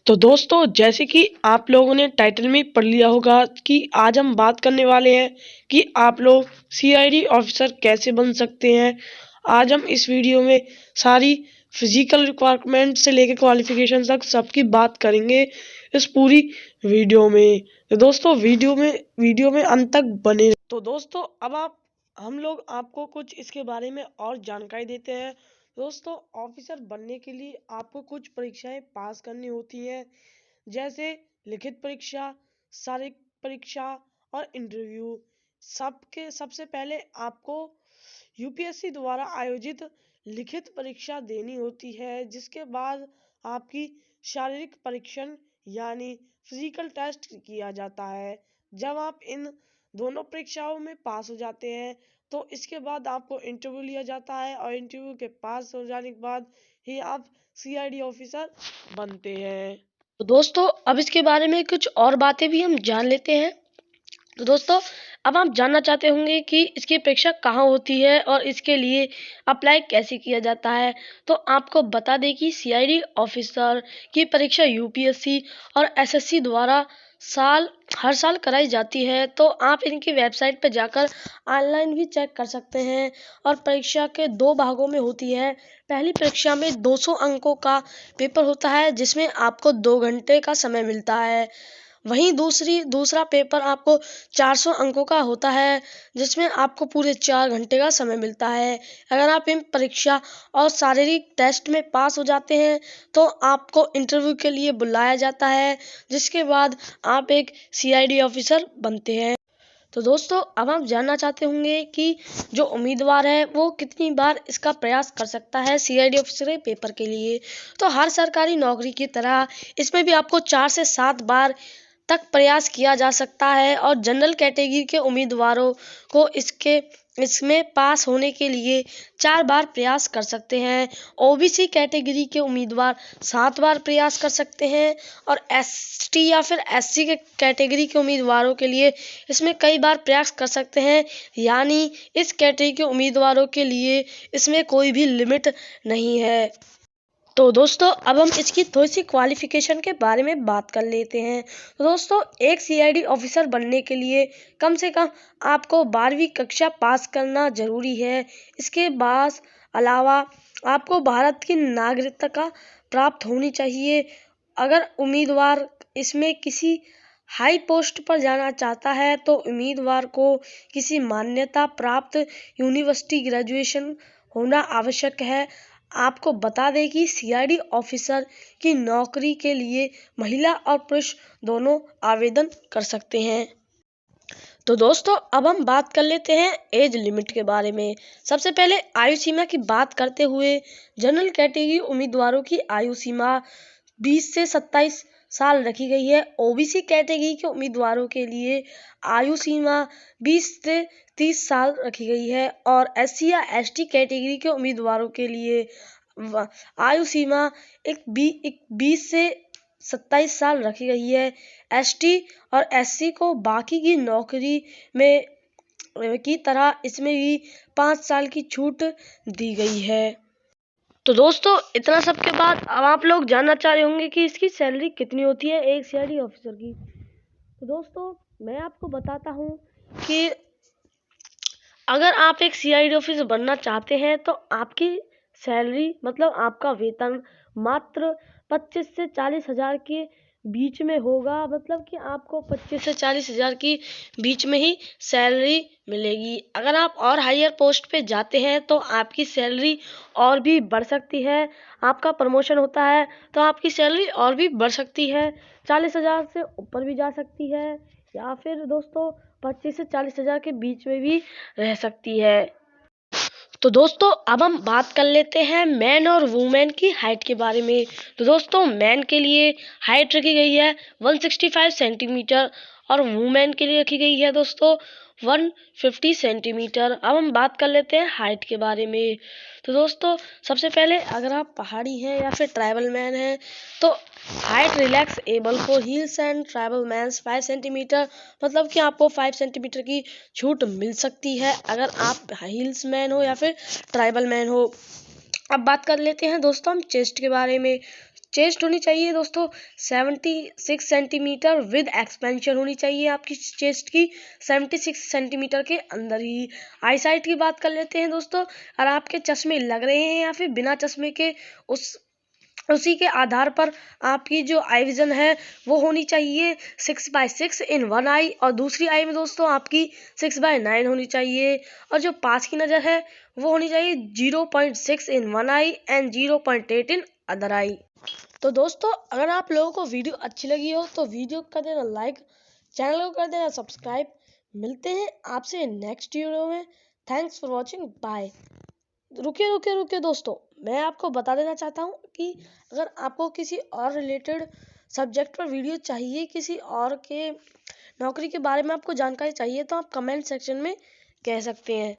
तो दोस्तों, जैसे कि आप लोगों ने टाइटल में पढ़ लिया होगा कि आज हम बात करने वाले हैं कि आप लोग सीआईडी ऑफिसर कैसे बन सकते हैं। आज हम इस वीडियो में सारी फिजिकल रिक्वायरमेंट से लेकर क्वालिफिकेशन तक सबकी बात करेंगे इस पूरी वीडियो में। तो दोस्तों, वीडियो में अंत तक बने रहें। तो दोस्तों, अब हम लोग आपको कुछ इसके बारे में और जानकारी देते हैं। दोस्तों, ऑफिसर बनने के लिए आपको कुछ परीक्षाएं पास करनी होती हैं, जैसे लिखित परीक्षा, शारीरिक परीक्षा और इंटरव्यू। सबसे पहले आपको यूपीएससी द्वारा आयोजित लिखित परीक्षा देनी होती है, जिसके बाद आपकी शारीरिक परीक्षण यानी फिजिकल टेस्ट किया जाता है। जब आप इन दोनों परीक्षाओं में पास हो जाते हैं तो इसके बाद आपको इंटरव्यू लिया जाता है और इंटरव्यू के पास हो जाने के बाद ही आप सीआईडी ऑफिसर बनते हैं। तो दोस्तों, अब इसके बारे में कुछ और बातें भी हम जान लेते हैं। तो दोस्तों, अब आप जानना चाहते होंगे कि इसकी परीक्षा कहाँ होती है और इसके लिए अप्लाई कैसे किया जाता है। तो आपको बता दें कि सीआईडी ऑफिसर की परीक्षा यूपीएससी और एसएससी द्वारा हर साल कराई जाती है। तो आप इनकी वेबसाइट पर जाकर ऑनलाइन भी चेक कर सकते हैं। और परीक्षा के 2 भागों में होती है। पहली परीक्षा में 200 अंकों का पेपर होता है, जिसमें आपको 2 घंटे का समय मिलता है। वहीं दूसरा पेपर आपको 400 अंकों का होता है, जिसमें आपको पूरे 4 घंटे का समय मिलता है। अगर आप इन परीक्षा और शारीरिक टेस्ट में पास हो जाते हैं तो आपको इंटरव्यू के लिए बुलाया जाता है, जिसके बाद आप एक सीआईडी ऑफिसर बनते हैं। तो दोस्तों, अब आप जानना चाहते होंगे कि जो उम्मीदवार है वो कितनी बार इसका प्रयास कर सकता है सीआईडी ऑफिसर के पेपर के लिए। तो हर सरकारी नौकरी की तरह इसमें भी आपको 4 से 7 बार तक प्रयास किया जा सकता है। और जनरल कैटेगरी के उम्मीदवारों को इसमें पास होने के लिए 4 बार प्रयास कर सकते हैं। ओबीसी कैटेगरी के उम्मीदवार 7 बार प्रयास कर सकते हैं और एसटी या फिर एससी के कैटेगरी के उम्मीदवारों के लिए इसमें कई बार प्रयास कर सकते हैं। यानी इस कैटेगरी के उम्मीदवारों के लिए इसमें कोई भी लिमिट नहीं है। तो दोस्तों, अब हम इसकी थोड़ी सी क्वालिफिकेशन के बारे में बात कर लेते हैं। तो दोस्तों, एक सीआईडी ऑफिसर बनने के लिए कम से कम आपको 12वीं कक्षा पास करना ज़रूरी है। इसके बाद अलावा आपको भारत की नागरिकता प्राप्त होनी चाहिए। अगर उम्मीदवार इसमें किसी हाई पोस्ट पर जाना चाहता है तो उम्मीदवार को किसी मान्यता प्राप्त यूनिवर्सिटी ग्रेजुएशन होना आवश्यक है। आपको बता दें कि सीआईडी ऑफिसर की नौकरी के लिए महिला और पुरुष दोनों आवेदन कर सकते हैं। तो दोस्तों, अब हम बात कर लेते हैं एज लिमिट के बारे में। सबसे पहले आयु सीमा की बात करते हुए जनरल कैटेगरी उम्मीदवारों की आयु सीमा 20 से 27 साल रखी गई है। ओबीसी कैटेगरी के उम्मीदवारों के लिए आयु सीमा 20 से 30 साल रखी गई है और एससी या एसटी कैटेगरी के उम्मीदवारों के लिए आयु सीमा 20 से 27 साल रखी गई है। एसटी और एससी को बाकी की नौकरी में की तरह इसमें भी 5 साल की छूट दी गई है। तो दोस्तों, इतना सब के बाद अब आप लोग जानना चाह रहे होंगे कि इसकी सैलरी कितनी होती है एक सीआईडी ऑफिसर की। तो दोस्तों, मैं आपको बताता हूँ कि अगर आप एक सीआईडी ऑफिसर बनना चाहते हैं तो आपकी सैलरी मतलब आपका वेतन मात्र 25 से 40 हज़ार के बीच में होगा। मतलब कि आपको 25 से 40 हज़ार की बीच में ही सैलरी मिलेगी। अगर आप और हायर पोस्ट पे जाते हैं तो आपकी सैलरी और भी बढ़ सकती है। आपका प्रमोशन होता है तो आपकी सैलरी और भी बढ़ सकती है, 40 हज़ार से ऊपर भी जा सकती है या फिर दोस्तों 25 से 40 हज़ार के बीच में भी रह सकती है। तो दोस्तों, अब हम बात कर लेते हैं मैन और वुमेन की हाइट के बारे में। तो दोस्तों, मैन के लिए हाइट रखी गई है 165 सेंटीमीटर और वुमेन के लिए रखी गई है दोस्तों 150 सेंटीमीटर। अब हम बात कर लेते हैं हाइट के बारे में। तो दोस्तों, सबसे पहले अगर आप पहाड़ी हैं या फिर ट्राइबल मैन हैं तो height relaxable for heels and tribal mans 5 centimetre, मतलब कि आपको 5 सेंटीमीटर की छूट मिल सकती है अगर आप हील्स मैन हो या फिर ट्राइबल मैन हो। अब बात कर लेते हैं दोस्तों हम चेस्ट के बारे में। चेस्ट होनी चाहिए दोस्तों 76 सेंटीमीटर विद एक्सपेंशन होनी चाहिए आपकी चेस्ट की 76 सेंटीमीटर के अंदर ही। आई साइट की बात कर लेते हैं दोस्तों, अगर आपके चश्मे लग रहे हैं या फिर बिना चश्मे के उसी के आधार पर आपकी जो आई विजन है वो होनी चाहिए 6/6 इन वन आई, और दूसरी आई में दोस्तों आपकी 6/9 होनी चाहिए, और जो पास की नज़र है वो होनी चाहिए 0.6 in one I and 0.8 in other I. तो दोस्तों अगर आप लोगों को वीडियो अच्छी लगी हो तो वीडियो कर देना लाइक, चैनल को कर देना सब्सक्राइब। मिलते हैं आपसे नेक्स्ट वीडियो में। Thanks for watching, bye. रुकिए दोस्तों, मैं आपको बता देना चाहता हूँ कि अगर आपको किसी और रिलेटेड सब्जेक्ट पर वीडियो चाहिए, किसी और के नौकरी के बारे में आपको जानकारी चाहिए, तो आप कमेंट सेक्शन में कह सकते हैं।